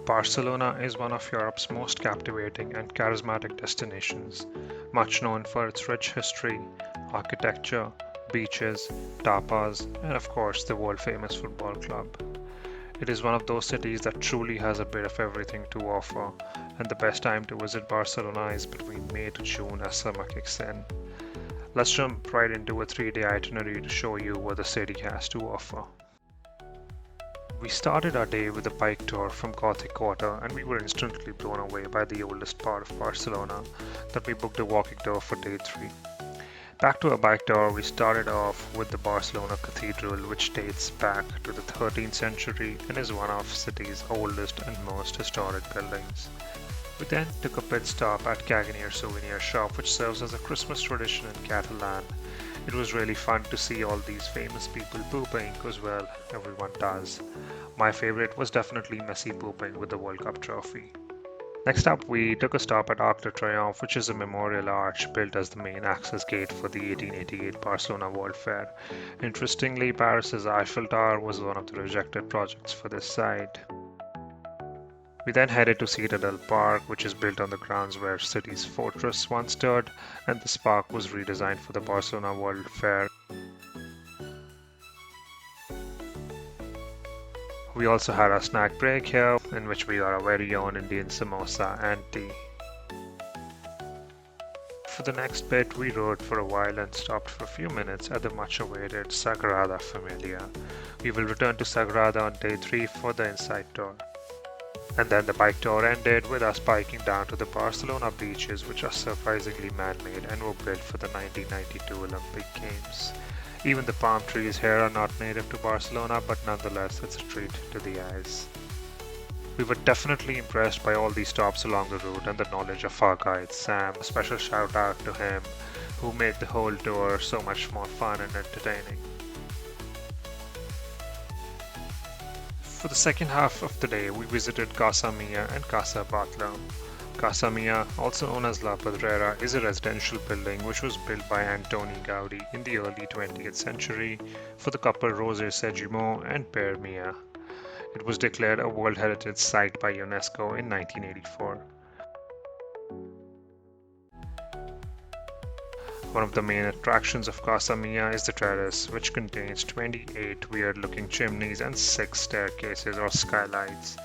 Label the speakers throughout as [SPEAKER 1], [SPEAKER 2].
[SPEAKER 1] Barcelona is one of Europe's most captivating and charismatic destinations, much known for its rich history, architecture, beaches, tapas, and of course the world famous football club. It is one of those cities that truly has a bit of everything to offer, and the best time to visit Barcelona is between May to June as summer kicks in. Let's jump right into a 3-day itinerary to show you what the city has to offer. We started our day with a bike tour from Gothic Quarter, and we were instantly blown away by the oldest part of Barcelona that we booked a walking tour for day 3. Back to our bike tour, we started off with the Barcelona Cathedral, which dates back to the 13th century and is one of the city's oldest and most historic buildings. We then took a pit stop at Caganer souvenir shop, which serves as a Christmas tradition in Catalan. It was really fun to see all these famous people pooping, because well, everyone does. My favorite was definitely Messi pooping with the World Cup trophy. Next up, we took a stop at Arc de Triomphe, which is a memorial arch built as the main access gate for the 1888 Barcelona World Fair. Interestingly, Paris's Eiffel Tower was one of the rejected projects for this site. We then headed to Citadel Park, which is built on the grounds where city's fortress once stood, and this park was redesigned for the Barcelona World Fair. We also had a snack break here, in which we got our very own Indian samosa and tea. For the next bit, we rode for a while and stopped for a few minutes at the much-awaited Sagrada Familia. We will return to Sagrada on day 3 for the inside tour. And then the bike tour ended with us biking down to the Barcelona beaches, which are surprisingly man-made and were built for the 1992 Olympic Games. Even the palm trees here are not native to Barcelona, but nonetheless it's a treat to the eyes. We were definitely impressed by all these stops along the route and the knowledge of our guide Sam. A special shout out to him, who made the whole tour so much more fun and entertaining. For the second half of the day, we visited Casa Mia and Casa Battlo. Casa Mia, also known as La Pedrera, is a residential building which was built by Antoni Gaudí in the early 20th century for the couple Roser Segimon and Pere Mia. It was declared a World Heritage Site by UNESCO in 1984. One of the main attractions of Casa Mia is the terrace, which contains 28 weird-looking chimneys and 6 staircases or skylights.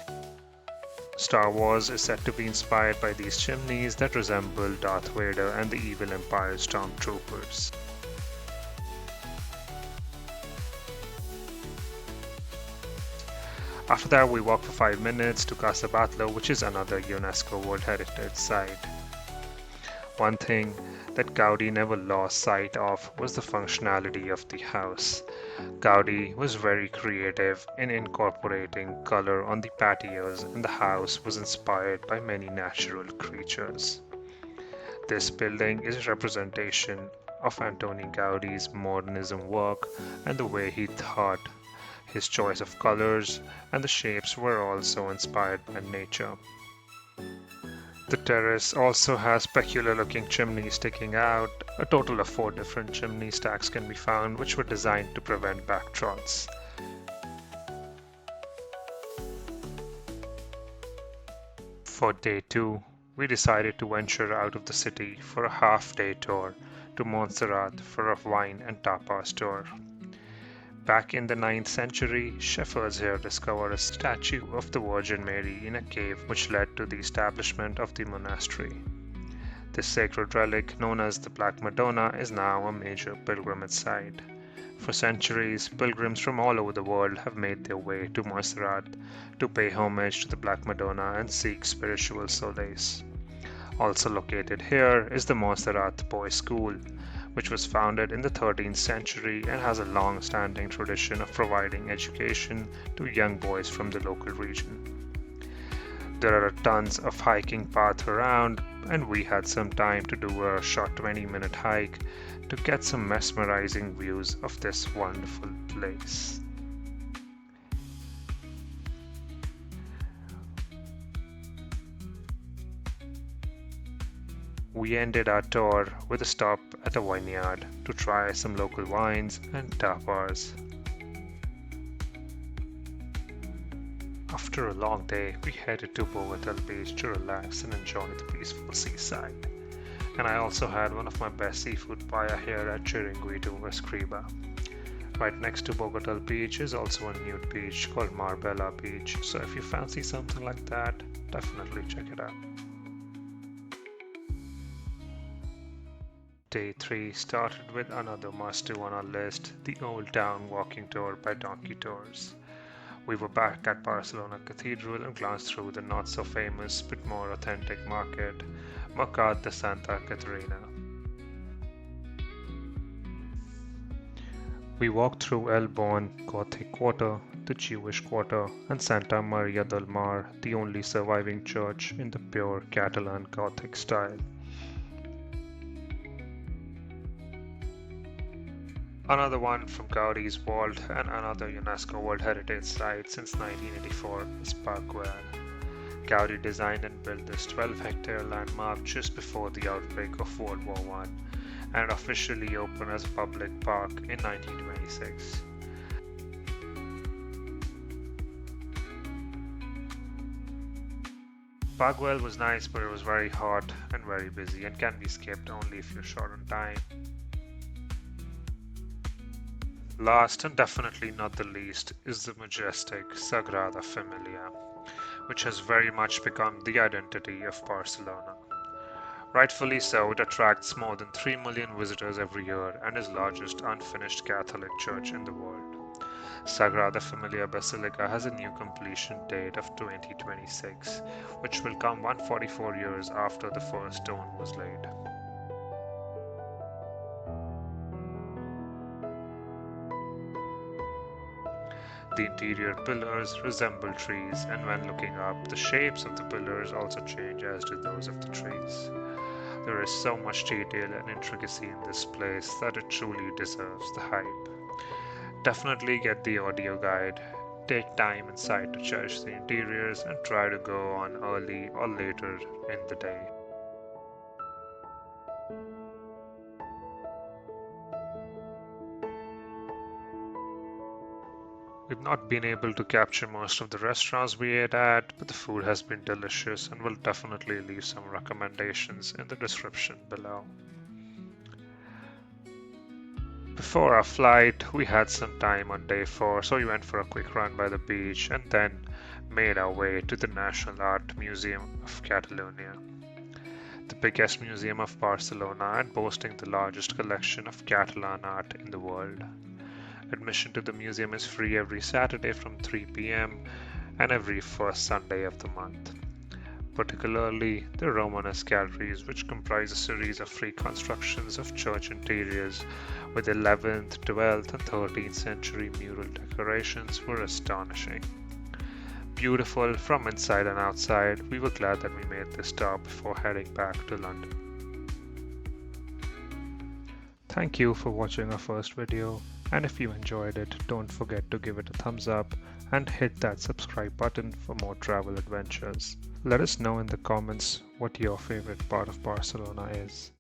[SPEAKER 1] Star Wars is said to be inspired by these chimneys that resemble Darth Vader and the evil Empire stormtroopers. After that, we walked for 5 minutes to Casa Battlo, which is another UNESCO World Heritage Site. One thing that Gaudí never lost sight of was the functionality of the house. Gaudí was very creative in incorporating color on the patios, and the house was inspired by many natural creatures. This building is a representation of Antoni Gaudí's modernism work and the way he thought. His choice of colors and the shapes were also inspired by nature. The terrace also has peculiar looking chimneys sticking out. A total of 4 different chimney stacks can be found, which were designed to prevent backtrots. For day 2, we decided to venture out of the city for a half-day tour to Monsterrat for a wine and tapas tour. Back in the 9th century, shepherds here discovered a statue of the Virgin Mary in a cave, which led to the establishment of the monastery. This sacred relic, known as the Black Madonna, is now a major pilgrimage site. For centuries, pilgrims from all over the world have made their way to Monsterrat to pay homage to the Black Madonna and seek spiritual solace. Also located here is the Monsterrat Boys' School, which was founded in the 13th century and has a long-standing tradition of providing education to young boys from the local region. There are tons of hiking paths around, and we had some time to do a short 20-minute hike to get some mesmerizing views of this wonderful place. We ended our tour with a stop at a vineyard to try some local wines and tapas. After a long day, we headed to Bogatell Beach to relax and enjoy the peaceful seaside. And I also had one of my best seafood paella here at Sagrada. Right next to Bogatell Beach is also a nude beach called Marbella Beach, so if you fancy something like that, definitely check it out. Day 3 started with another must-do on our list, the Old Town walking tour by Donkey Tours. We were back at Barcelona Cathedral and glanced through the not-so-famous but more authentic market, Mercat de Santa Caterina. We walked through El Bon Gothic Quarter, the Jewish Quarter, and Santa Maria del Mar, the only surviving church in the pure Catalan Gothic style. Another one from Gaudi's vault and another UNESCO World Heritage Site since 1984 is Park Guell. Gaudi designed and built this 12-hectare landmark just before the outbreak of World War I and officially opened as a public park in 1926. Park Guell was nice, but it was very hot and very busy and can be skipped only if you're short on time. Last and definitely not the least is the majestic Sagrada Familia, which has very much become the identity of Barcelona. Rightfully so, it attracts more than 3 million visitors every year and is the largest unfinished Catholic church in the world. Sagrada Familia Basilica has a new completion date of 2026, which will come 144 years after the first stone was laid. The interior pillars resemble trees, and when looking up, the shapes of the pillars also change as do those of the trees. There is so much detail and intricacy in this place that it truly deserves the hype. Definitely get the audio guide, take time inside to cherish the interiors, and try to go on early or later in the day. We've not been able to capture most of the restaurants we ate at, but the food has been delicious and we'll definitely leave some recommendations in the description below. Before our flight, we had some time on day 4, so we went for a quick run by the beach and then made our way to the National Art Museum of Catalonia, the biggest museum of Barcelona and boasting the largest collection of Catalan art in the world. Admission to the museum is free every Saturday from 3 p.m. and every first Sunday of the month. Particularly the Romanesque galleries, which comprise a series of reconstructions of church interiors with 11th, 12th and 13th century mural decorations, were astonishing. Beautiful from inside and outside, we were glad that we made this stop before heading back to London. Thank you for watching our first video. And if you enjoyed it, don't forget to give it a thumbs up and hit that subscribe button for more travel adventures. Let us know in the comments what your favorite part of Barcelona is.